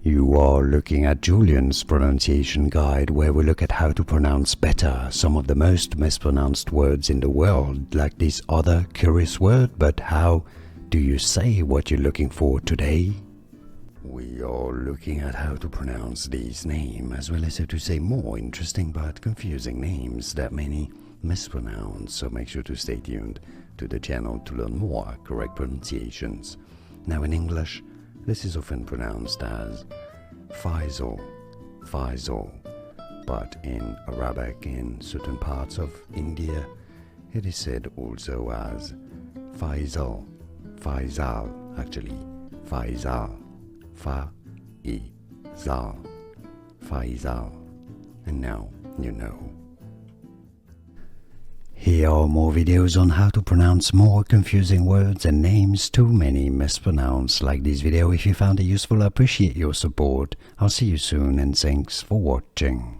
You are looking at Julian's pronunciation guide, where we look at how to pronounce better some of the most mispronounced words in the world, like this other curious word. But how do you say what you're looking for today? We are looking at how to pronounce these names, as well as how to say more interesting but confusing names that many mispronounce, so make sure to stay tuned to the channel to learn more correct pronunciations. Now in English, this is often pronounced as Faisal, Faisal, but in Arabic in certain parts of India, it is said also as Faisal, Faisal, actually Faisal, Fa-I-Zal, Faisal, and now you know. Here are more videos on how to pronounce more confusing words and names too many mispronounced. Like this video if you found it useful. I appreciate your support. I'll see you soon and thanks for watching.